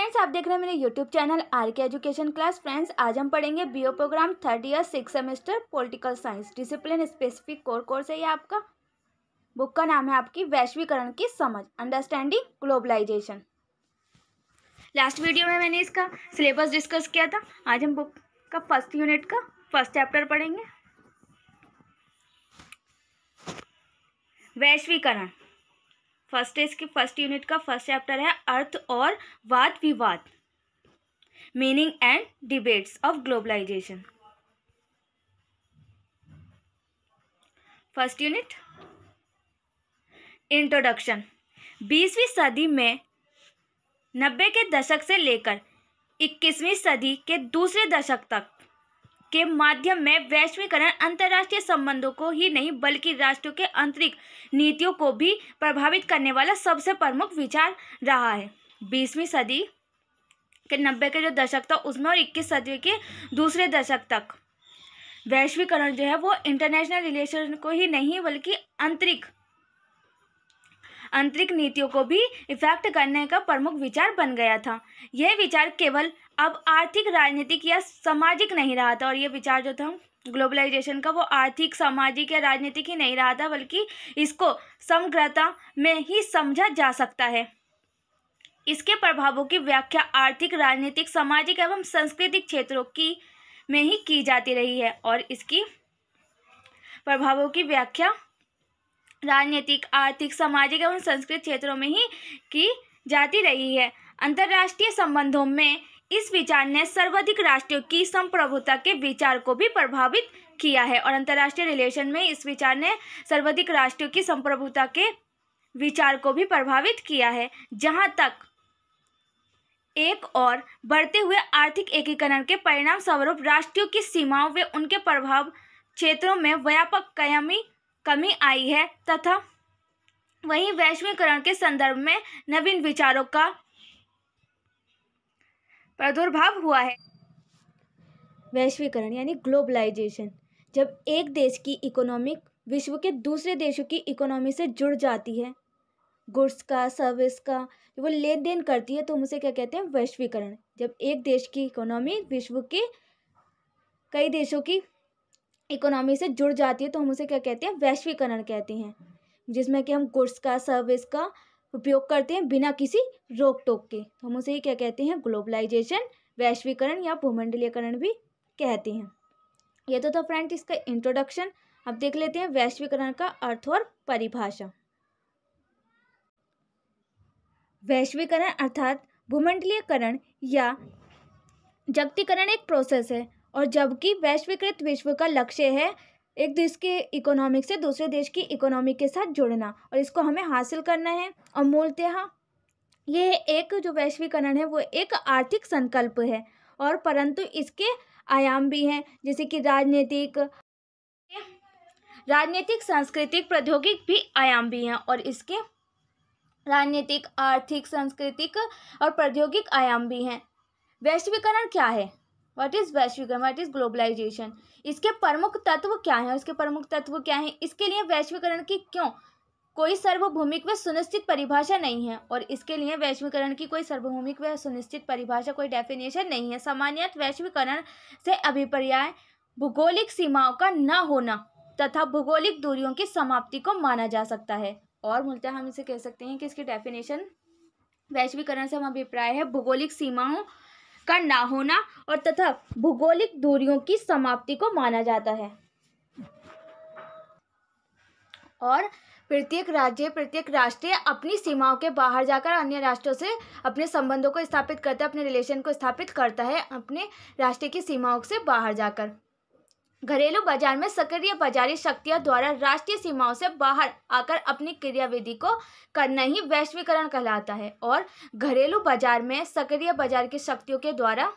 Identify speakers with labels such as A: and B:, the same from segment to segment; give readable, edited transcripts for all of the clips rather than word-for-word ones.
A: Friends, आप देख रहे हैं मेरे YouTube channel R K education class. Friends, आज हम पढ़ेंगे BO programme 3rd year 6th semester political science discipline specific core course है। ये आपका बुक का नाम है आपकी वैश्वीकरण की समझ, अंडरस्टैंडिंग ग्लोबलाइजेशन। लास्ट वीडियो में मैंने इसका सिलेबस डिस्कस किया था। आज हम बुक का फर्स्ट यूनिट का फर्स्ट चैप्टर पढ़ेंगे, वैश्वीकरण। इसकी फर्स्ट यूनिट का फर्स्ट चैप्टर है अर्थ और वाद विवाद, meaning and debates of globalisation. First unit, introduction. 20वीं सदी में 90 के दशक से लेकर 21वीं सदी के दूसरे दशक तक के माध्यम में वैश्वीकरण अंतर्राष्ट्रीय संबंधों को ही नहीं बल्कि राष्ट्रों के आंतरिक नीतियों को भी प्रभावित करने वाला सबसे प्रमुख विचार रहा है। 20वीं सदी के 90 के जो दशक था उसमें और 21 सदी के दूसरे दशक तक वैश्वीकरण जो है वो इंटरनेशनल रिलेशन को ही नहीं बल्कि आंतरिक नीतियों को भी इफेक्ट करने का प्रमुख विचार बन गया था। यह विचार केवल अब आर्थिक, राजनीतिक या सामाजिक नहीं रहा था, और यह विचार जो था ग्लोबलाइजेशन का वो आर्थिक, सामाजिक या राजनीतिक ही नहीं रहा था, बल्कि इसको समग्रता में ही समझा जा सकता है। इसके प्रभावों की व्याख्या आर्थिक, राजनीतिक, सामाजिक एवं सांस्कृतिक क्षेत्रों में ही की जाती रही है, और इसकी प्रभावों की व्याख्या राजनीतिक, आर्थिक, सामाजिक एवं सांस्कृतिक क्षेत्रों में ही की जाती रही है। अंतर्राष्ट्रीय संबंधों में इस विचार ने सर्वाधिक राष्ट्रों की संप्रभुता के विचार को भी प्रभावित किया है, और अंतर्राष्ट्रीय रिलेशन में इस विचार ने सर्वाधिक राष्ट्रों की संप्रभुता के विचार को भी प्रभावित किया है। जहां तक एक और बढ़ते हुए आर्थिक एकीकरण के परिणाम स्वरूप राष्ट्रों की सीमाओं व उनके प्रभाव क्षेत्रों में व्यापक कमी आई है, तथा वहीं वैश्वीकरण के संदर्भ में नवीन विचारों का प्रादुर्भाव हुआ है। वैश्वीकरण यानी ग्लोबलाइजेशन, जब एक देश की इकोनॉमी विश्व के दूसरे देशों की इकोनॉमी से जुड़ जाती है, गुड्स का, सर्विस का वो लेन देन करती है, तो हम उसे क्या कहते हैं? वैश्वीकरण। जब एक देश की इकोनॉमी विश्व के कई देशों की इकोनॉमी से जुड़ जाती है तो हम उसे क्या कहते हैं? वैश्वीकरण कहते हैं, जिसमें कि हम गुड्स का, सर्विस का उपयोग करते हैं बिना किसी रोक टोक के, तो हम उसे ही क्या कहते हैं? ग्लोबलाइजेशन, वैश्वीकरण या भूमंडलीकरण भी कहते हैं। ये तो था फ्रेंड इसका इंट्रोडक्शन। अब देख लेते हैं वैश्वीकरण का अर्थ और परिभाषा। वैश्वीकरण अर्थात भूमंडलीकरण या जागतिकीकरण एक प्रोसेस है, और जबकि वैश्वीकृत विश्व का लक्ष्य है एक देश के इकोनॉमिक से दूसरे देश की इकोनॉमी के साथ जुड़ना, और इसको हमें हासिल करना है। और मूलतः ये एक जो वैश्वीकरण है वो एक आर्थिक संकल्प है, और परंतु इसके आयाम भी हैं, जैसे कि राजनीतिक, सांस्कृतिक, प्रौद्योगिक भी आयाम भी हैं, और इसके राजनीतिक, आर्थिक, सांस्कृतिक और प्रौद्योगिक आयाम भी हैं। वैश्वीकरण क्या है? व्हाट इज वैश्वीकरण? What is globalisation? इसके प्रमुख तत्व क्या हैं? इसके प्रमुख तत्व क्या हैं? इसके लिए वैश्वीकरण की कोई सार्वभौमिक व सुनिश्चित परिभाषा नहीं है, और इसके लिए वैश्वीकरण की कोई सार्वभौमिक व सुनिश्चित परिभाषा, कोई डेफिनेशन नहीं है। सामान्यतः वैश्वीकरण से अभिप्राय भूगोलिक सीमाओं का न होना तथा भौगोलिक दूरियों की समाप्ति को माना जा सकता है, और मूलतः हम इसे कह सकते हैं कि इसकी डेफिनेशन वैश्वीकरण से हम अभिप्राय है भौगोलिक सीमाओं का ना होना और तथा भौगोलिक दूरियों की समाप्ति को माना जाता है। और प्रत्येक राष्ट्र अपनी सीमाओं के बाहर जाकर अन्य राष्ट्रों से अपने संबंधों को स्थापित करता है, अपने रिलेशन को स्थापित करता है अपने राष्ट्र की सीमाओं से बाहर जाकर। घरेलू बाजार में सक्रिय बाजारी शक्तियों द्वारा राष्ट्रीय सीमाओं से बाहर आकर अपनी क्रियाविधि को करना ही वैश्वीकरण कहलाता है, और घरेलू बाजार में सक्रिय बाजार की शक्तियों के द्वारा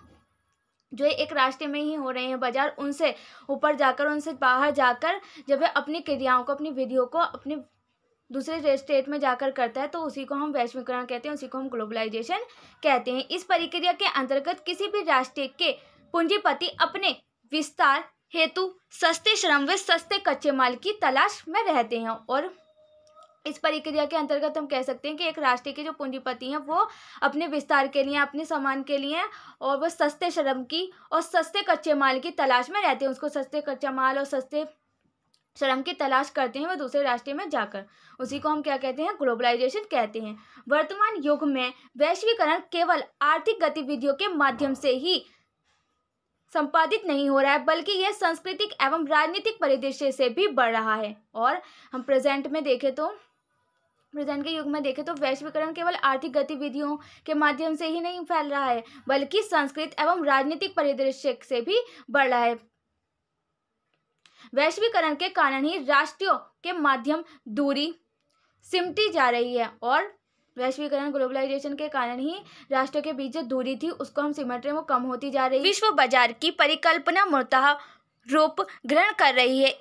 A: जो एक राष्ट्र में ही हो रहे हैं बाजार, उनसे ऊपर जाकर, उनसे बाहर जाकर जब वे अपनी क्रियाओं को, अपनी विधियों को अपने दूसरे स्टेट में जाकर करता है, तो उसी को हम वैश्वीकरण कहते हैं, उसी को हम ग्लोबलाइजेशन कहते हैं। इस प्रक्रिया के अंतर्गत किसी भी राष्ट्र के पूंजीपति अपने विस्तार हेतु सस्ते श्रम व सस्ते कच्चे माल की तलाश में रहते हैं, और इस प्रक्रिया के अंतर्गत हम कह सकते हैं कि एक राष्ट्र के जो पूंजीपति हैं वो अपने विस्तार के लिए, अपने सामान के लिए और वो सस्ते श्रम की और सस्ते कच्चे माल की तलाश में रहते हैं। उसको सस्ते कच्चा माल और सस्ते श्रम की तलाश करते हैं वो दूसरे राष्ट्र में जाकर। उसी को हम क्या कहते हैं? ग्लोबलाइजेशन कहते हैं। वर्तमान युग में वैश्वीकरण केवल आर्थिक गतिविधियों के माध्यम से ही संपादित नहीं हो रहा है, बल्कि यह सांस्कृतिक एवं राजनीतिक परिदृश्य से भी बढ़ रहा है। और हम प्रेजेंट के युग में देखें तो वैश्वीकरण केवल आर्थिक गतिविधियों के माध्यम से ही नहीं फैल रहा है, बल्कि सांस्कृतिक एवं राजनीतिक परिदृश्य से भी बढ़ रहा है। वैश्वीकरण के कारण ही राष्ट्रों के माध्यम दूरी सिमटी जा रही है और वैश्वीकरण ग्लोबलाइजेशन के कारण ही राष्ट्रों के बीच जो दूरी थी उसको हम सिमट रहे हैं, वो कम होती जा रही है। विश्व बाजार की परिकल्पना मूलतः रूप ग्रहण कर रही है।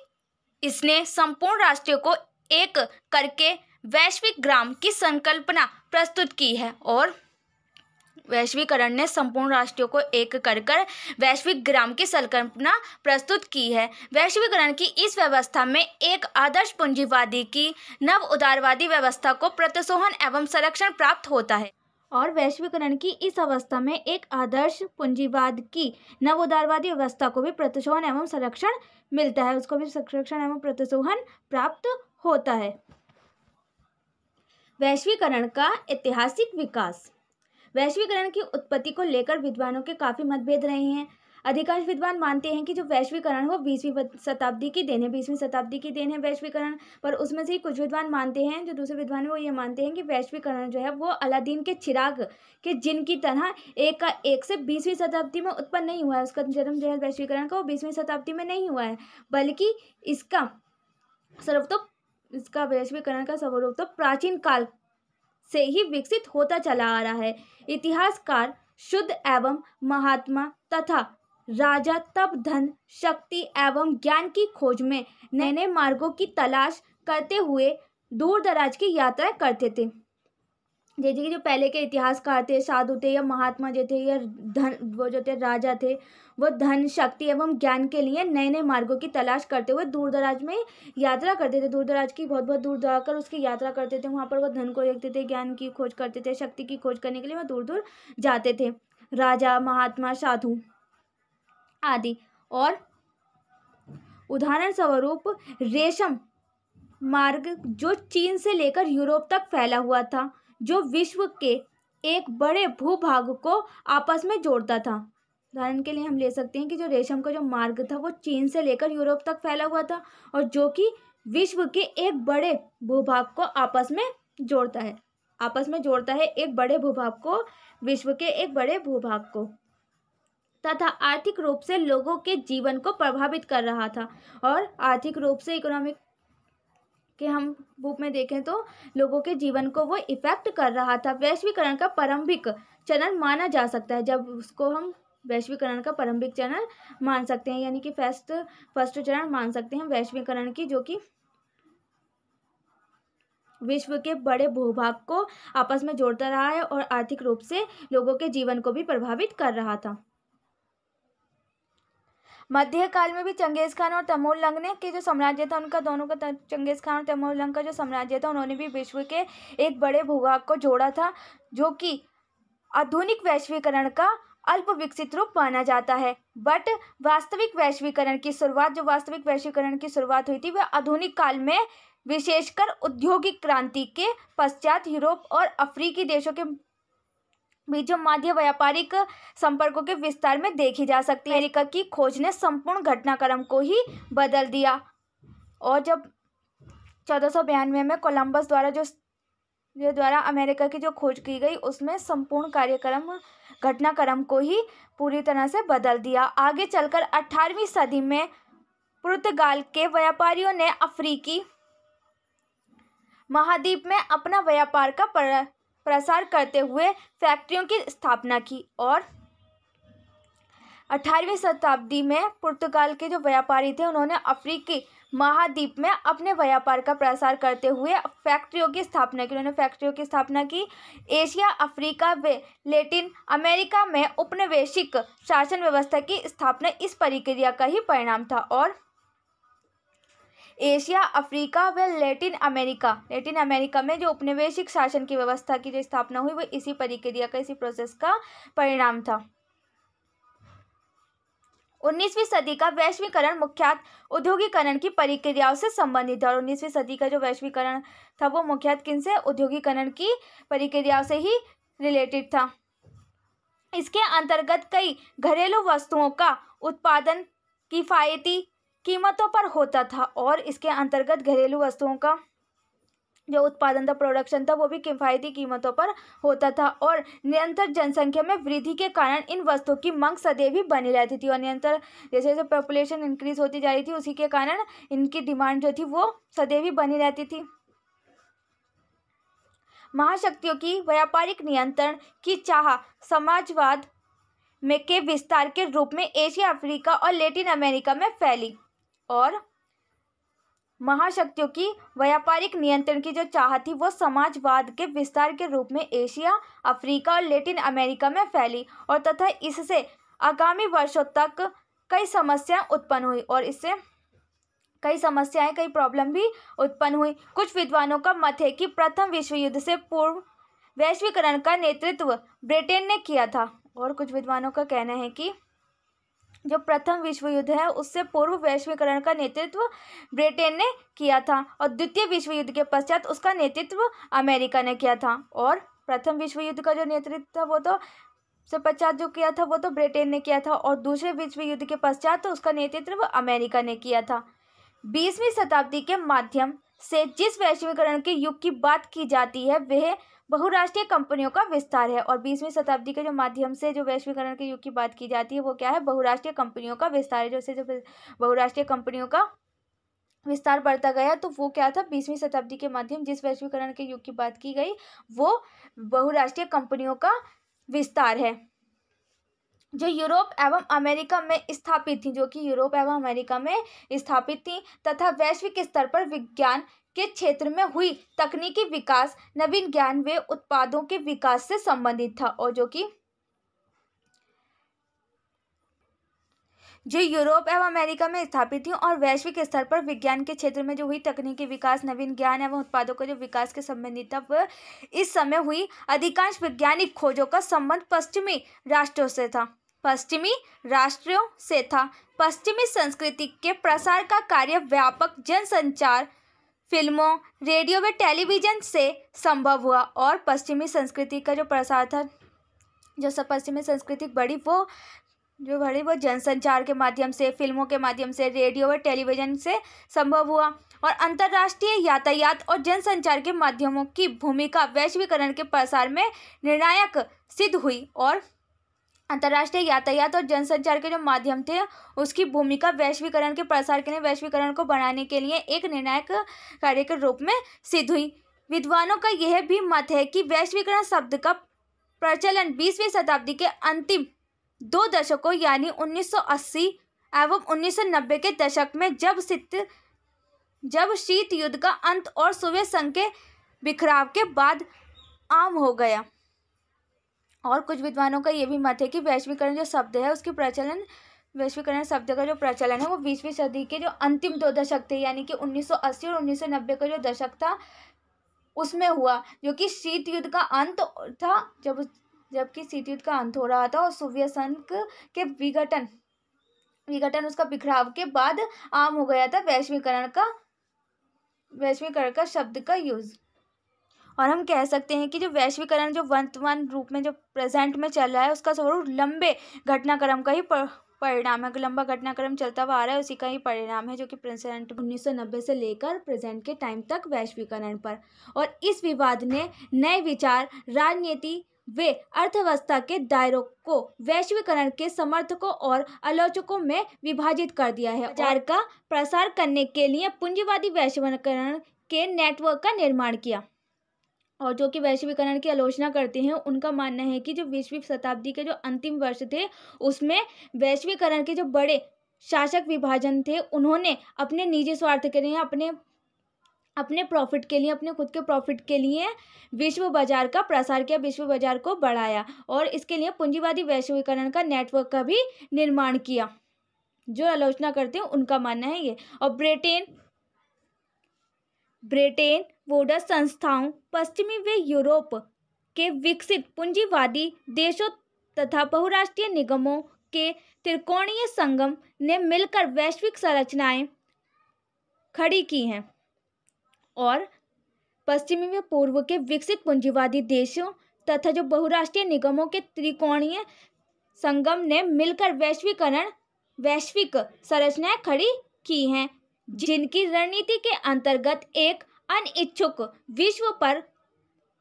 A: इसने संपूर्ण राष्ट्रों को एक करके वैश्विक ग्राम की संकल्पना प्रस्तुत की है और वैश्वीकरण ने संपूर्ण राष्ट्रों को एक कर वैश्विक ग्राम की संकल्पना प्रस्तुत की है। वैश्वीकरण की इस व्यवस्था में एक आदर्श पूंजीवादी की नव उदारवादी व्यवस्था को प्रतिसोहन एवं संरक्षण प्राप्त होता है। और वैश्वीकरण की इस अवस्था में एक आदर्श पूंजीवाद की नव उदारवादी व्यवस्था को भी प्रतिसोहन एवं संरक्षण मिलता है, उसको भी संरक्षण एवं प्रतिसोहन प्राप्त होता है। वैश्वीकरण का ऐतिहासिक विकास। वैश्वीकरण की उत्पत्ति को लेकर विद्वानों के काफ़ी मतभेद रहे हैं। अधिकांश विद्वान मानते हैं कि जो वैश्वीकरण वो 20वीं शताब्दी की देन है, 20वीं शताब्दी की देन है वैश्वीकरण। पर उसमें से ही कुछ विद्वान मानते हैं, जो दूसरे विद्वान हैं वो ये मानते हैं कि वैश्वीकरण जो है वो अलादीन के चिराग के जिन की तरह एक का एक से 20वीं शताब्दी में उत्पन्न नहीं हुआ है। उसका जन्म जो है वैश्वीकरण का वो 20वीं शताब्दी में नहीं हुआ है, बल्कि इसका वैश्वीकरण का स्वरूप तो प्राचीन काल से ही विकसित होता चला आ रहा है। इतिहासकार शुद्ध एवं महात्मा तथा राजा तब धन, शक्ति एवं ज्ञान की खोज में नए नए मार्गों की तलाश करते हुए दूर दराज की यात्रा करते थे। जैसे कि जो पहले के इतिहासकार थे, साधु थे या महात्मा जो थे या राजा थे, वो धन, शक्ति एवं ज्ञान के लिए नए नए मार्गों की तलाश करते हुए दूर दराज में यात्रा करते थे। दूर दराज की बहुत बहुत दूर जाकर उसकी यात्रा करते थे। वहाँ पर वो धन को देखते थे, ज्ञान की खोज करते थे, शक्ति की खोज करने के लिए वो दूर दूर जाते थे, राजा, महात्मा, साधु आदि। और उदाहरण स्वरूप रेशम मार्ग जो चीन से लेकर यूरोप तक फैला हुआ था, जो विश्व के एक बड़े भूभाग को आपस में जोड़ता था। उदाहरण के लिए हम ले सकते हैं कि जो रेशम का जो मार्ग था वो चीन से लेकर यूरोप तक फैला हुआ था और जो कि विश्व के एक बड़े भूभाग को आपस में जोड़ता है एक बड़े भूभाग को, विश्व के एक बड़े भूभाग को, तथा आर्थिक रूप से लोगों के जीवन को प्रभावित कर रहा था। और आर्थिक रूप से, इकोनॉमिक कि हम रूप में देखें तो लोगों के जीवन को वो इफेक्ट कर रहा था। वैश्वीकरण का प्रारंभिक चरण माना जा सकता है, जब उसको हम वैश्वीकरण का प्रारंभिक चरण मान सकते हैं, यानी कि फर्स्ट चरण मान सकते हैं वैश्वीकरण की, जो कि विश्व के बड़े भूभाग को आपस में जोड़ता रहा है और आर्थिक रूप से लोगों के जीवन को भी प्रभावित कर रहा था। मध्यकाल में भी चंगेज खान और तैमूर लंग के जो साम्राज्य था उनका, दोनों का, चंगेज खान और तैमूर लंग का जो साम्राज्य था, उन्होंने भी विश्व के एक बड़े भूभाग को जोड़ा था, जो कि आधुनिक वैश्वीकरण का अल्प विकसित रूप माना जाता है। बट वास्तविक वैश्वीकरण की शुरुआत हुई थी वह आधुनिक काल में, विशेषकर औद्योगिक क्रांति के पश्चात यूरोप और अफ्रीकी देशों के बीच जो मध्य व्यापारिक संपर्कों के विस्तार में देखी जा सकती है। अमेरिका की खोज ने संपूर्ण घटनाक्रम को ही बदल दिया और जब 1492 में कोलंबस द्वारा अमेरिका की जो खोज की गई, उसमें संपूर्ण घटनाक्रम को ही पूरी तरह से बदल दिया। आगे चलकर 18वीं सदी में पुर्तगाल के व्यापारियों ने अफ्रीकी महाद्वीप में अपना व्यापार का प्रसार करते हुए फैक्ट्रियों की स्थापना की और 18वीं शताब्दी में पुर्तगाल के जो व्यापारी थे, उन्होंने अफ्रीकी महाद्वीप में अपने व्यापार का प्रसार करते हुए फैक्ट्रियों की स्थापना की। एशिया, अफ्रीका व लैटिन अमेरिका में औपनिवेशिक शासन व्यवस्था की स्थापना इस प्रक्रिया का ही परिणाम था और एशिया, अफ्रीका व लैटिन अमेरिका में जो औपनिवेशिक शासन की व्यवस्था की जो स्थापना हुई वो इसी प्रक्रिया का, इसी प्रोसेस का परिणाम था। 19वीं सदी का वैश्वीकरण मुख्यतः औद्योगिकरण की प्रक्रियाओं से संबंधित है। और 19वीं सदी का जो वैश्वीकरण था वो मुख्यतः किनसे, औद्योगिकरण की प्रक्रियाओं से ही रिलेटेड था। इसके अंतर्गत कई घरेलू वस्तुओं का उत्पादन किफायती कीमतों पर होता था, और इसके अंतर्गत घरेलू वस्तुओं का जो उत्पादन था, प्रोडक्शन था, वो भी किफायती कीमतों पर होता था। और निरंतर जनसंख्या में वृद्धि के कारण इन वस्तुओं की मांग सदैव ही बनी रहती थी, और निरंतर जैसे जैसे पॉपुलेशन इंक्रीज होती जा रही थी उसी के कारण इनकी डिमांड जो थी वो सदैव ही बनी रहती थी। महाशक्तियों की व्यापारिक नियंत्रण की चाह समाजवाद में के विस्तार के रूप में एशिया, अफ्रीका और लैटिन अमेरिका में फैली। और महाशक्तियों की व्यापारिक नियंत्रण की जो चाह थी वो समाजवाद के विस्तार के रूप में एशिया, अफ्रीका और लैटिन अमेरिका में फैली, और तथा इससे आगामी वर्षों तक कई समस्याएं उत्पन्न हुई, और इससे कई समस्याएं, कई प्रॉब्लम भी उत्पन्न हुई। कुछ विद्वानों का मत है कि प्रथम विश्व युद्ध से पूर्व वैश्वीकरण का नेतृत्व ब्रिटेन ने किया था, और कुछ विद्वानों का कहना है कि जो प्रथम विश्व युद्ध है उससे पूर्व वैश्वीकरण का नेतृत्व ब्रिटेन ने किया था, और द्वितीय विश्व युद्ध के पश्चात उसका नेतृत्व अमेरिका ने किया था। और प्रथम विश्व युद्ध का जो नेतृत्व था वो तो से पश्चात जो किया था वो तो ब्रिटेन ने किया था, और दूसरे विश्व युद्ध के पश्चात तो उसका नेतृत्व अमेरिका ने किया था। 20वीं शताब्दी के माध्यम से जिस वैश्वीकरण के युग की बात की जाती है वह बहुराष्ट्रीय कंपनियों का विस्तार है। और 20वीं शताब्दी के जो माध्यम से जो वैश्वीकरण के युग की बात की जाती है वो क्या है, बहुराष्ट्रीय कंपनियों का विस्तार है। जैसे जो बहुराष्ट्रीय कंपनियों का विस्तार बढ़ता गया तो वो क्या था, 20वीं शताब्दी के माध्यम जिस वैश्वीकरण के युग की बात की गई वो बहुराष्ट्रीय कंपनियों का विस्तार है, जो यूरोप एवं अमेरिका में स्थापित थी, जो कि यूरोप एवं अमेरिका में स्थापित थी, तथा वैश्विक स्तर पर विज्ञान के क्षेत्र में हुई तकनीकी विकास, नवीन ज्ञान व उत्पादों के विकास से संबंधित था। और जो यूरोप एवं अमेरिका में स्थापित थी और वैश्विक स्तर पर विज्ञान के क्षेत्र में जो हुई तकनीकी विकास, नवीन ज्ञान एवं उत्पादों के जो विकास के संबंधित था, वह इस समय हुई अधिकांश वैज्ञानिक खोजों का संबंध पश्चिमी राष्ट्रों से था। पश्चिमी संस्कृति के प्रसार का कार्य व्यापक जनसंचार, फिल्मों, रेडियो व टेलीविजन से संभव हुआ। और पश्चिमी संस्कृति का जो प्रसार था, जो सब पश्चिमी संस्कृति बढ़ी वो जनसंचार के माध्यम से, फिल्मों के माध्यम से, रेडियो व टेलीविजन से संभव हुआ। और अंतर्राष्ट्रीय यातायात और जनसंचार के माध्यमों की भूमिका वैश्वीकरण के प्रसार में निर्णायक सिद्ध हुई। और अंतर्राष्ट्रीय यातायात और जनसंचार के जो माध्यम थे उसकी भूमिका वैश्वीकरण के प्रसार के लिए, वैश्वीकरण को बढ़ाने के लिए एक निर्णायक कार्य के रूप में सिद्ध हुई। विद्वानों का यह भी मत है कि वैश्वीकरण शब्द का प्रचलन 20वीं शताब्दी के अंतिम 2 दशकों यानी 1980 एवं 1990 के दशक में जब शीत युद्ध का अंत और सोवियत संघ के बिखराव के बाद आम हो गया। और कुछ विद्वानों का ये भी मत है कि वैश्वीकरण जो शब्द है उसकी प्रचलन, वैश्वीकरण शब्द का जो प्रचलन है वो 20वीं सदी के जो अंतिम 2 दशक थे यानी कि 1980 और 1990 का जो दशक था उसमें हुआ, जो कि शीत युद्ध का अंत था, जबकि शीत युद्ध का अंत हो रहा था और सोवियत संघ के विघटन उसका बिखराव के बाद आम हो गया था वैश्वीकरण का शब्द का यूज। और हम कह सकते हैं कि जो वैश्वीकरण जो वर्तमान रूप में जो प्रेजेंट में चल रहा है उसका स्वरूप लंबे घटनाक्रम का ही परिणाम है। लंबा घटनाक्रम चलता हुआ आ रहा है, उसी का ही परिणाम है, जो कि प्रेजेंट 1990 से लेकर प्रेजेंट के टाइम तक वैश्वीकरण पर। और इस विवाद ने नए विचार, राजनीति व अर्थव्यवस्था के दायरों को वैश्वीकरण के समर्थकों और आलोचकों में विभाजित कर दिया है। बाजार का प्रसार करने के लिए पूंजीवादी वैश्वीकरण के नेटवर्क का निर्माण किया। और जो कि वैश्वीकरण की आलोचना करते हैं उनका मानना है कि जो 20वीं शताब्दी के जो अंतिम वर्ष थे उसमें वैश्वीकरण के जो बड़े शासक विभाजन थे उन्होंने अपने निजी स्वार्थ के लिए, अपने प्रॉफिट के लिए, अपने खुद के प्रॉफिट के लिए विश्व बाजार का प्रसार किया, विश्व बाजार को बढ़ाया और इसके लिए पूंजीवादी वैश्वीकरण का नेटवर्क का भी निर्माण किया। जो आलोचना करते हैं उनका मानना है ये। और ब्रिटेन ब्रिटेन वुड्स संस्थाओं, पश्चिमी व यूरोप के विकसित पूंजीवादी देशों तथा बहुराष्ट्रीय निगमों के त्रिकोणीय संगम ने मिलकर वैश्विक संरचनाएं खड़ी की हैं। और पश्चिमी व पूर्व के विकसित पूंजीवादी देशों तथा जो बहुराष्ट्रीय निगमों के त्रिकोणीय संगम ने मिलकर वैश्विक संरचनाएं खड़ी की हैं, जिनकी रणनीति के अंतर्गत एक अनिच्छुक विश्व पर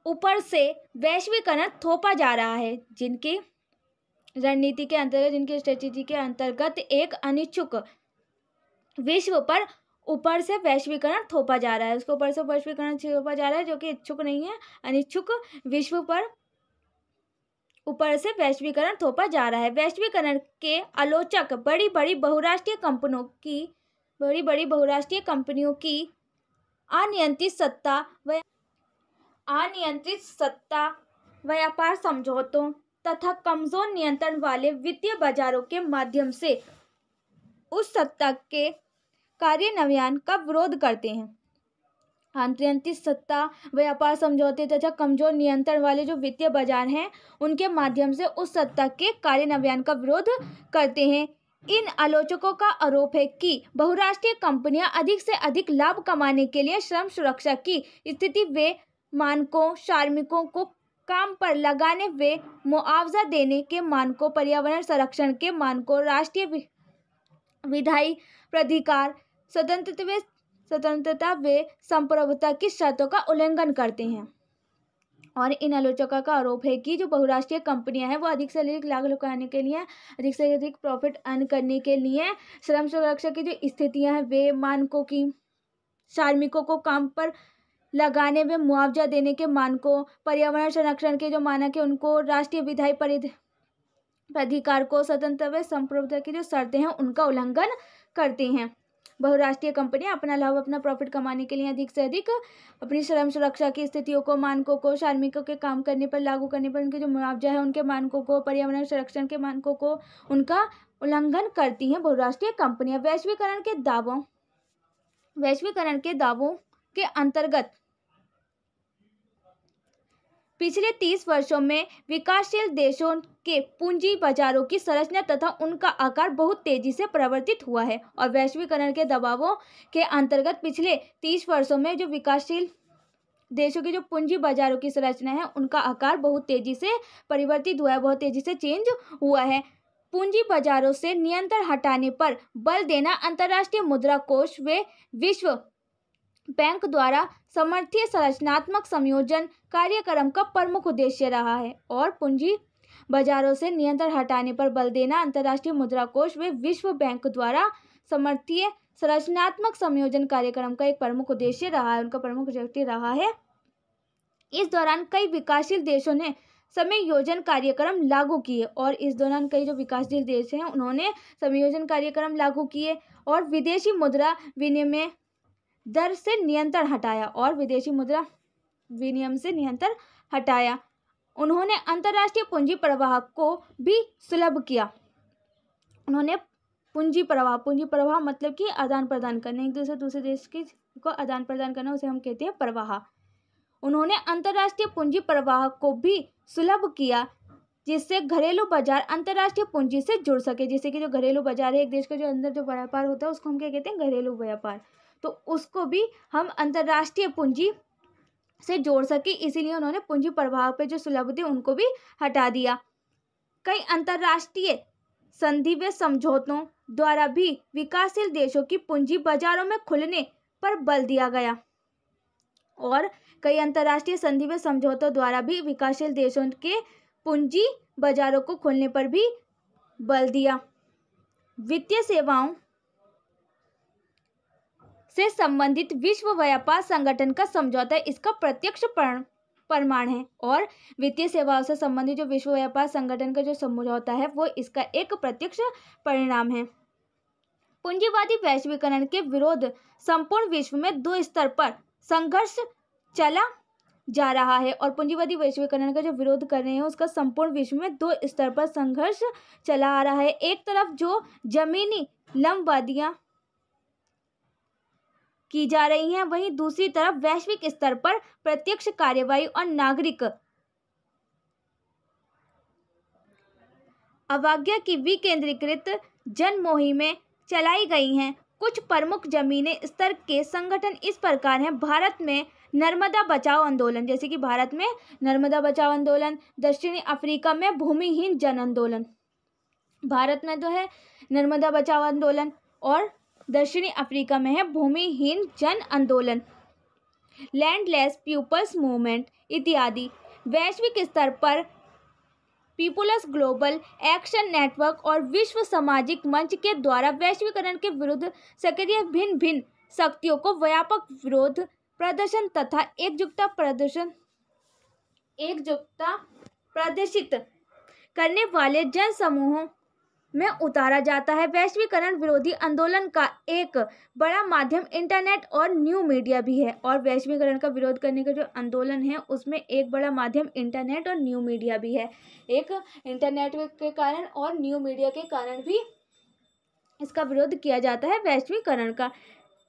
A: ऊपर से वैश्वीकरण थोपा जा रहा है। जिनकी रणनीति के अंतर्गत, जिनकी स्ट्रेटेजी के अंतर्गत एक अनिच्छुक विश्व पर ऊपर से वैश्वीकरण थोपा जा रहा है। उसको ऊपर से वैश्वीकरण थोपा जा रहा है, जो कि इच्छुक नहीं है। अनिच्छुक विश्व पर ऊपर से वैश्वीकरण थोपा जा रहा है। वैश्वीकरण के आलोचक बड़ी बड़ी बहुराष्ट्रीय कंपनियों की अनियंत्रित सत्ता व्यापार समझौतों तथा कमजोर नियंत्रण वाले वित्तीय बाजारों के माध्यम से उस सत्ता के कार्यान्वयन का विरोध करते हैं। अनियंत्रित सत्ता व्यापार समझौते तथा कमजोर नियंत्रण वाले जो वित्तीय बाजार हैं, उनके माध्यम से उस सत्ता के कार्यान्वयन का विरोध करते हैं। इन आलोचकों का आरोप है कि बहुराष्ट्रीय कंपनियां अधिक से अधिक लाभ कमाने के लिए श्रम सुरक्षा की स्थिति व मानकों, श्रमिकों को काम पर लगाने व मुआवजा देने के मानकों, पर्यावरण संरक्षण के मानकों, राष्ट्रीय विधायी प्राधिकार, स्वतंत्रता व संप्रभुता की शर्तों का उल्लंघन करते हैं। और इन आलोचकों का आरोप है कि जो बहुराष्ट्रीय कंपनियां हैं, वो अधिक से अधिक लाभ लगाने के लिए, अधिक से अधिक प्रॉफिट अर्न करने के लिए श्रम सुरक्षा की जो स्थितियां हैं, वे मानकों की, श्रमिकों को काम पर लगाने व मुआवजा देने के मानकों, पर्यावरण संरक्षण के जो मानक है उनको, राष्ट्रीय विधायी प्राधिकार को, स्वतंत्रता व संप्रभुता की जो शर्तें हैं उनका उल्लंघन करते हैं। बहुराष्ट्रीय कंपनियां अपना लाभ, अपना प्रॉफिट कमाने के लिए अधिक से अधिक अपनी श्रम सुरक्षा की स्थितियों को, मानकों को, श्रमिकों के काम करने पर, लागू करने पर उनके जो मुआवजा है उनके मानकों को, पर्यावरण संरक्षण के मानकों को, उनका उल्लंघन करती हैं बहुराष्ट्रीय कंपनियां। वैश्वीकरण के दावों के अंतर्गत पिछले 30 वर्षों में विकासशील देशों के पूंजी बाजारों की संरचना तथा उनका आकार बहुत तेजी से परिवर्तित हुआ है। और वैश्वीकरण के दबावों के अंतर्गत पिछले 30 वर्षों में जो विकासशील देशों के जो पूंजी बाजारों की संरचना है, उनका आकार बहुत तेजी से परिवर्तित हुआ है, बहुत तेजी से चेंज हुआ है। पूंजी बाजारों से नियंत्रण हटाने पर बल देना अंतर्राष्ट्रीय मुद्रा कोष व विश्व बैंक द्वारा समर्थित संरचनात्मक संयोजन कार्यक्रम का प्रमुख उद्देश्य रहा है। और पूंजी बाजारों से नियंत्रण हटाने पर बल देना अंतर्राष्ट्रीय मुद्रा कोष व विश्व बैंक द्वारा समर्थित संरचनात्मक संयोजन कार्यक्रम का एक प्रमुख उद्देश्य रहा है, उनका प्रमुख ऑब्जेक्टिव रहा है। इस दौरान कई विकासशील देशों ने समायोजन कार्यक्रम लागू किए, और इस दौरान कई जो विकासशील देश हैं उन्होंने समायोजन कार्यक्रम लागू किए और विदेशी मुद्रा विनिमय दर से नियंत्रण हटाया, और विदेशी मुद्रा विनिमय से नियंत्रण हटाया। उन्होंने अंतर्राष्ट्रीय पूंजी प्रवाह को भी सुलभ किया। उन्होंने पूंजी प्रवाह मतलब कि आदान प्रदान करना, एक देश से दूसरे देश की को आदान प्रदान करना, उसे हम कहते हैं प्रवाह। उन्होंने अंतर्राष्ट्रीय पूंजी प्रवाह को भी सुलभ किया, जिससे घरेलू बाजार अंतर्राष्ट्रीय पूंजी से जुड़ सके। जैसे कि जो घरेलू बाजार है, एक देश के जो अंदर जो व्यापार होता है उसको हम क्या कहते हैं, घरेलू व्यापार, तो उसको भी हम अंतर्राष्ट्रीय पूंजी से जोड़ सके, इसीलिए उन्होंने पूंजी प्रवाह पे जो सुलभ थे उनको भी हटा दिया। कई अंतर्राष्ट्रीय संधि व समझौतों द्वारा भी विकासशील देशों की पूंजी बाजारों में खुलने पर बल दिया गया, और कई अंतर्राष्ट्रीय संधि व समझौतों द्वारा भी विकासशील देशों के पूंजी बाजारों को खोलने पर भी बल दिया। वित्तीय सेवाओं से संबंधित विश्व व्यापार संगठन का समझौता इसका प्रत्यक्ष प्रमाण है, और वित्तीय सेवाओं से संबंधित जो विश्व व्यापार संगठन का जो समझौता है वो इसका एक प्रत्यक्ष परिणाम है। पूंजीवादी वैश्वीकरण के विरोध संपूर्ण विश्व में 2 स्तर पर संघर्ष चला जा रहा है, और पूंजीवादी वैश्वीकरण का जो विरोध कर रहे हैं उसका संपूर्ण विश्व में 2 स्तर पर संघर्ष चला आ रहा है। एक तरफ जो जमीनी लंबवादियां की जा रही हैं, वहीं दूसरी तरफ वैश्विक स्तर पर प्रत्यक्ष कार्रवाई और नागरिक अवज्ञा की विकेंद्रीकृत जन मुहिमें चलाई गई हैं। कुछ प्रमुख जमीनी स्तर के संगठन इस प्रकार हैं। भारत में नर्मदा बचाओ आंदोलन, जैसे कि भारत में नर्मदा बचाओ आंदोलन, दक्षिणी अफ्रीका में भूमिहीन जन आंदोलन, भारत में तो है नर्मदा बचाओ आंदोलन और दक्षिणी अफ्रीका में है भूमिहीन जन आंदोलन, लैंडलेस पीपल्स मूवमेंट इत्यादि। वैश्विक स्तर पर पीपुल्स ग्लोबल एक्शन नेटवर्क और विश्व सामाजिक मंच के द्वारा वैश्वीकरण के विरुद्ध सक्रिय भिन्न भिन्न शक्तियों को व्यापक विरोध प्रदर्शन तथा एकजुटता प्रदर्शित करने वाले जन समूहों में उतारा जाता है। वैश्वीकरण विरोधी आंदोलन का एक बड़ा माध्यम इंटरनेट और न्यू मीडिया भी है। और वैश्वीकरण का विरोध करने का जो आंदोलन है उसमें एक बड़ा माध्यम इंटरनेट और न्यू मीडिया भी है। एक इंटरनेट के कारण और न्यू मीडिया के कारण भी इसका विरोध किया जाता है वैश्वीकरण का।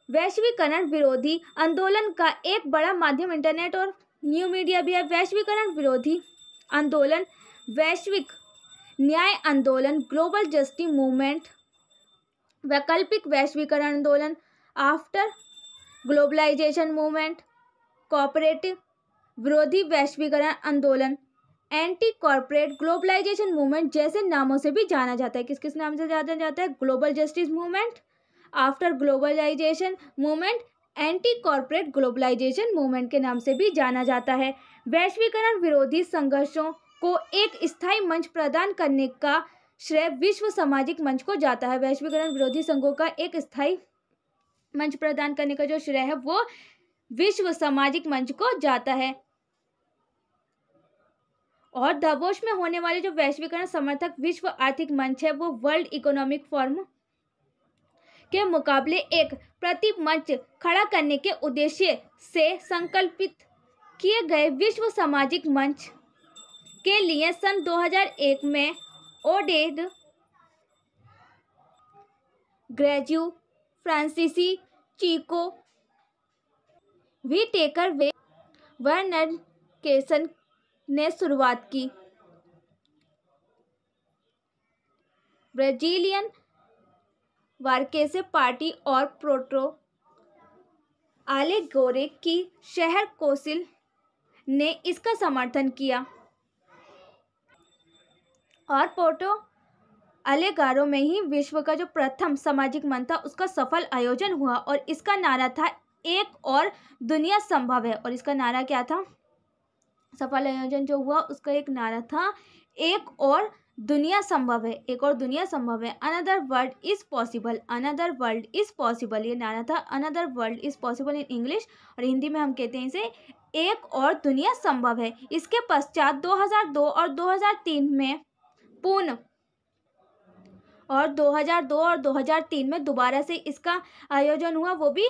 A: वैश्वीकरण विरोधी आंदोलन का एक बड़ा माध्यम इंटरनेट और न्यू मीडिया भी है। वैश्वीकरण विरोधी आंदोलन वैश्विक न्याय आंदोलन, ग्लोबल जस्टिस मूवमेंट, वैकल्पिक वैश्वीकरण आंदोलन, आफ्टर ग्लोबलाइजेशन मूवमेंट, कॉर्पोरेटिव विरोधी वैश्वीकरण आंदोलन, एंटी कॉर्पोरेट ग्लोबलाइजेशन मूवमेंट जैसे नामों से भी जाना जाता है। किस किस नाम से जाना जाता है? Global justice movement, after globalisation movement, anti corporate globalisation movement के नाम से भी जाना जाता है। वैश्वीकरण विरोधी संघर्षों को एक स्थायी मंच प्रदान करने का श्रेय विश्व सामाजिक मंच को जाता है। वैश्वीकरण विरोधी संघों का एक स्थायी मंच प्रदान करने का जो श्रेय है वो विश्व सामाजिक मंच को जाता है। और दावोस में होने वाले जो वैश्वीकरण समर्थक विश्व आर्थिक मंच है वो वर्ल्ड इकोनॉमिक फोरम के मुकाबले एक प्रतिमंच खड़ा करने के उद्देश्य से संकल्पित किए गए विश्व सामाजिक मंच के लिए सन 2001 में ओडेड ग्रेज्यू, फ्रांसीसी चिको, व्हिटेकर वे वर्नर केसन ने शुरुआत की। ब्राजीलियन वार्केसे पार्टी और प्रोटो आलेगोरे की शहर कोसिल ने इसका समर्थन किया और पोर्टो अलेगारो में ही विश्व का जो प्रथम सामाजिक मंच था उसका सफल आयोजन हुआ और इसका नारा था एक और दुनिया संभव है। और इसका नारा क्या था? सफल आयोजन जो हुआ उसका एक नारा था एक और दुनिया संभव है, एक और दुनिया संभव है। Another world is possible, another world is possible, ये नारा था another world is possible in English, और हिंदी में हम कहते हैं इसे एक और दुनिया संभव है। इसके पश्चात 2002 और 2003 में पुनः और 2002 और 2003 में दोबारा से इसका आयोजन हुआ, वो भी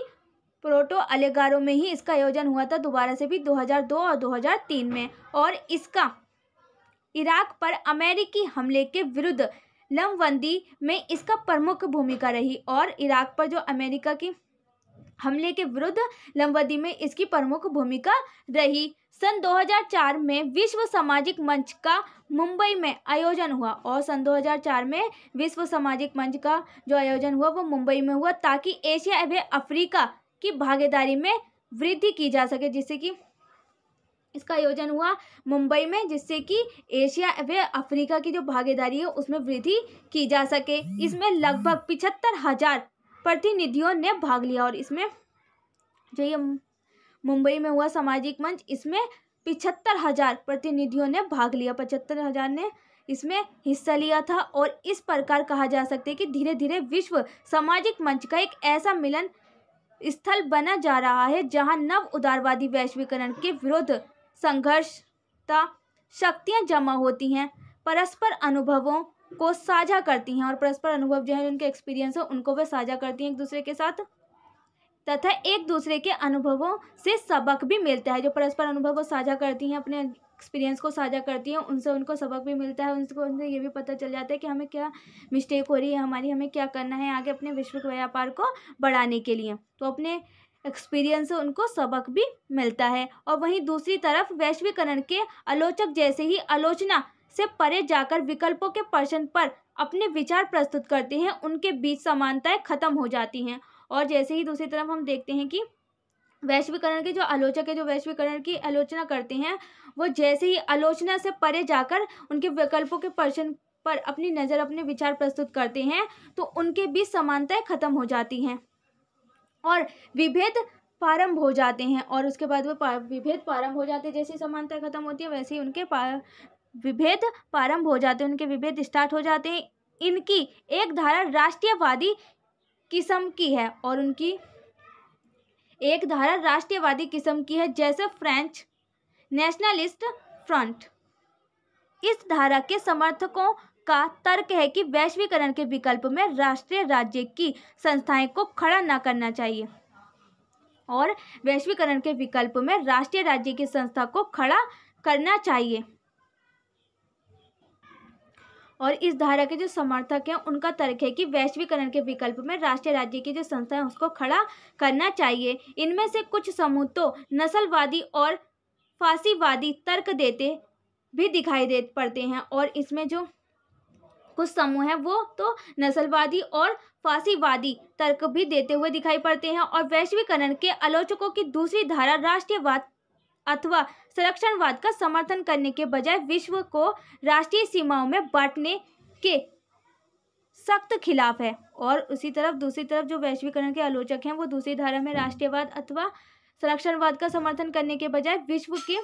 A: प्रोटो अलेगारो में ही इसका आयोजन हुआ था दोबारा से भी 2002 और 2003 में। और इसका इराक पर अमेरिकी हमले के विरुद्ध लामबंदी में इसका प्रमुख भूमिका रही और इराक पर जो अमेरिका की हमले के विरुद्ध लामबंदी में इसकी प्रमुख भूमिका रही। सन 2004 में विश्व सामाजिक मंच का मुंबई में आयोजन हुआ और सन 2004 में विश्व सामाजिक मंच का जो आयोजन हुआ वो मुंबई में हुआ ताकि एशिया एवं अफ्रीका की भागीदारी में वृद्धि की जा सके, जिससे कि इसका आयोजन हुआ मुंबई में जिससे कि एशिया एवं अफ्रीका की जो भागीदारी है उसमें वृद्धि की जा सके। इसमें लगभग 75,000 प्रतिनिधियों ने भाग लिया और इसमें जो ये मुंबई में हुआ सामाजिक मंच इसमें 75,000 प्रतिनिधियों ने भाग लिया, 75,000 ने इसमें हिस्सा लिया था। और इस प्रकार कहा जा सकता है कि धीरे धीरे विश्व सामाजिक मंच का एक ऐसा मिलन स्थल बना जा रहा है जहां नव उदारवादी वैश्वीकरण के विरुद्ध संघर्षता शक्तियां जमा होती हैं, परस्पर अनुभवों को साझा करती हैं और परस्पर अनुभव जो है उनके एक्सपीरियंस है उनको वे साझा करती हैं एक दूसरे के साथ, तथा एक दूसरे के अनुभवों से सबक भी मिलता है। जो परस्पर अनुभव को साझा करती हैं, अपने एक्सपीरियंस को साझा करती हैं, उनसे उनको सबक भी मिलता है, उनसे ये भी पता चल जाता है कि हमें क्या मिस्टेक हो रही है हमारी, हमें क्या करना है आगे अपने विश्व व्यापार को बढ़ाने के लिए। तो अपने एक्सपीरियंस उनको सबक भी मिलता है। और वहीं दूसरी तरफ वैश्वीकरण के आलोचक जैसे ही आलोचना से परे जाकर विकल्पों के प्रश्न पर अपने विचार प्रस्तुत करते हैं, उनके बीच समानताएं खत्म हो जाती हैं। और जैसे ही दूसरी तरफ हम देखते हैं कि वैश्वीकरण के जो आलोचक है, जो वैश्वीकरण की आलोचना करते हैं, वो जैसे ही आलोचना से परे जाकर उनके विकल्पों के प्रश्न पर अपनी नज़र, अपने विचार प्रस्तुत करते हैं, तो उनके बीच समानताएं खत्म हो जाती हैं और विभेद प्रारंभ हो जाते हैं। और उसके बाद वो विभेद प्रारंभ हो जाते हैं। जैसे समानताएं खत्म होती है वैसे ही उनके विभेद प्रारंभ हो जाते हैं, उनके विभेद स्टार्ट हो जाते हैं। इनकी एक धारा राष्ट्रीयवादी किस्म की है और उनकी एक धारा राष्ट्रीयवादी किस्म की है, जैसे फ्रेंच नेशनलिस्ट फ्रंट। इस धारा के समर्थकों का तर्क है कि वैश्वीकरण के विकल्प में राष्ट्रीय राज्य की संस्थाएं को खड़ा न करना चाहिए और वैश्वीकरण के विकल्प में राष्ट्रीय राज्य की संस्था को खड़ा करना चाहिए। और इस धारा के जो समर्थक हैं उनका तर्क है कि वैश्वीकरण के विकल्प में राष्ट्रीय राज्य की जो संस्था है उसको खड़ा करना चाहिए। इनमें से कुछ समूह तो नस्लवादी और फासीवादी तर्क देते भी दिखाई दे पड़ते हैं और इसमें जो कुछ समूह हैं वो तो नस्लवादी और फासीवादी तर्क भी देते हुए दिखाई पड़ते हैं। और वैश्वीकरण के आलोचकों की दूसरी धारा राष्ट्रीयवाद अथवा संरक्षणवाद का समर्थन करने के बजाय विश्व को राष्ट्रीय सीमाओं में बांटने के सख्त खिलाफ है। और उसी तरफ दूसरी तरफ जो वैश्वीकरण के आलोचक हैं वो दूसरी धारा में राष्ट्रीयवाद अथवा संरक्षणवाद का समर्थन करने के बजाय विश्व के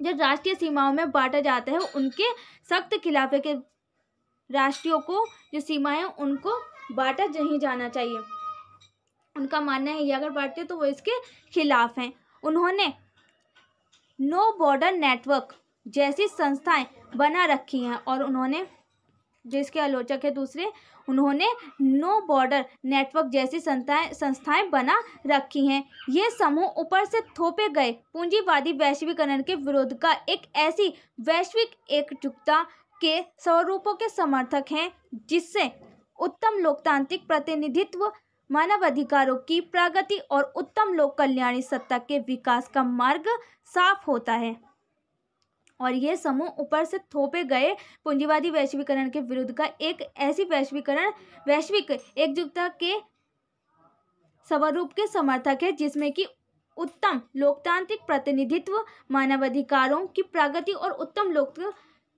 A: जो राष्ट्रीय सीमाओं में बांटा जाता है उनके सख्त खिलाफ है कि राष्ट्रीयों को जो सीमाएं उनको बांटा नहीं जाना चाहिए। उनका मानना है ये अगर बांटते तो वो इसके खिलाफ हैं। उन्होंने नो बॉर्डर नेटवर्क जैसी संस्थाएं बना रखी हैं और उन्होंने जो इसके आलोचक है दूसरे, उन्होंने नो बॉर्डर नेटवर्क जैसी संस्थाएं बना रखी हैं। ये समूह ऊपर से थोपे गए पूंजीवादी वैश्वीकरण के विरोध का एक ऐसी वैश्विक एकजुटता के स्वरूपों के समर्थक हैं जिससे उत्तम लोकतांत्रिक प्रतिनिधित्व, मानवाधिकारों की प्रगति और उत्तम लोक कल्याणी सत्ता के विकास का मार्ग साफ होता है। और ये समूह ऊपर से थोपे गए पूंजीवादी वैश्वीकरण के विरुद्ध का एक ऐसी वैश्विक एकजुटता के स्वरूप के समर्थक है जिसमें कि उत्तम लोकतांत्रिक प्रतिनिधित्व, मानवाधिकारों की प्रगति और उत्तम लोक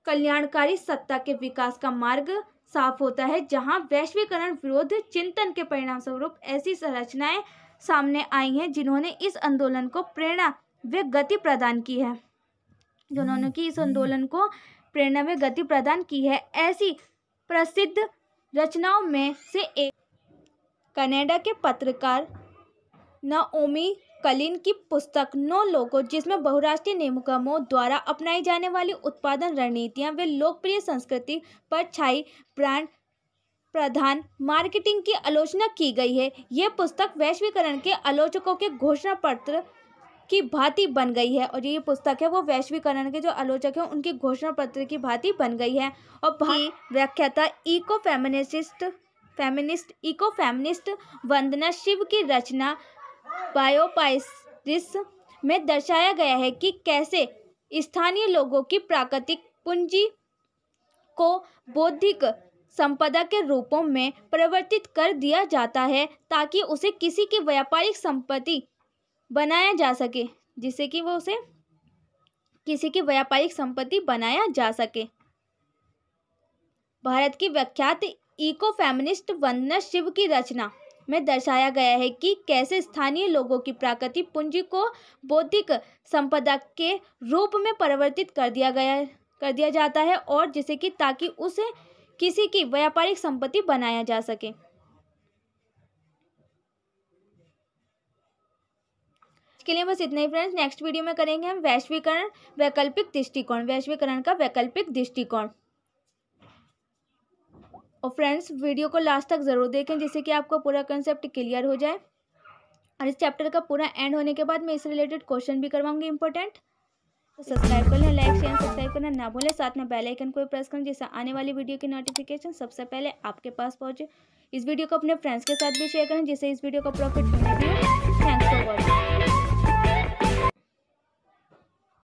A: कल्याणकारी सत्ता के विकास का मार्ग साफ होता है। जहां वैश्वीकरण विरोध चिंतन के परिणाम स्वरूप ऐसी संरचनाएं सामने आई हैं जिन्होंने इस आंदोलन को प्रेरणा व गति प्रदान की है, जिन्होंने कि इस आंदोलन को प्रेरणा व गति प्रदान की है। ऐसी प्रसिद्ध रचनाओं में से एक कनाडा के पत्रकार नाओमी कलिन की पुस्तक नो लोगो, जिसमें बहुराष्ट्रीय निगमों द्वारा अपनाई जाने वाली उत्पादन रणनीतियां व लोकप्रिय संस्कृति पर छाई ब्रांड प्रधान मार्केटिंग की आलोचना की गई है। यह पुस्तक वैश्वीकरण के आलोचकों के घोषणा पत्र की भांति बन गई है और ये पुस्तक है वो वैश्वीकरण के जो आलोचक हैं उनके घोषणा पत्र की भांति बन गई है। और व्याख्याता इको फेमिनिस्ट वंदना शिव की रचना बायोपाइसिस में दर्शाया गया है कि कैसे स्थानीय लोगों की प्राकृतिक पूंजी को बौद्धिक संपदा के रूपों में परिवर्तित कर दिया जाता है ताकि उसे किसी की व्यापारिक संपत्ति बनाया जा सके, जिससे कि वो उसे किसी की व्यापारिक संपत्ति बनाया जा सके। भारत की विख्यात इको फेमिनिस्ट वंदना शिव की रचना में दर्शाया गया है कि कैसे स्थानीय लोगों की प्राकृतिक पूंजी को बौद्धिक संपदा के रूप में परिवर्तित कर दिया जाता है और जिससे कि ताकि उसे किसी की व्यापारिक संपत्ति बनाया जा सके। के लिए बस इतना ही फ्रेंड्स। नेक्स्ट वीडियो में करेंगे हम वैश्वीकरण वैकल्पिक दृष्टिकोण, वैश्वीकरण का वैकल्पिक दृष्टिकोण। और फ्रेंड्स वीडियो को लास्ट तक ज़रूर देखें जिससे कि आपको पूरा कंसेप्ट क्लियर हो जाए। और इस चैप्टर का पूरा एंड होने के बाद मैं इस रिलेटेड क्वेश्चन भी करवाऊंगी इंपॉर्टेंट। तो सब्सक्राइब कर लें, लाइक शेयर सब्सक्राइब करना ना भूलें, साथ में बेल आइकन को प्रेस करें जिससे आने वाली वीडियो की नोटिफिकेशन सबसे पहले आपके पास पहुंचे। इस वीडियो को अपने फ्रेंड्स के साथ भी शेयर करें जिससे इस वीडियो का प्रॉफिट उन्हें भी हो। Thanks for watching.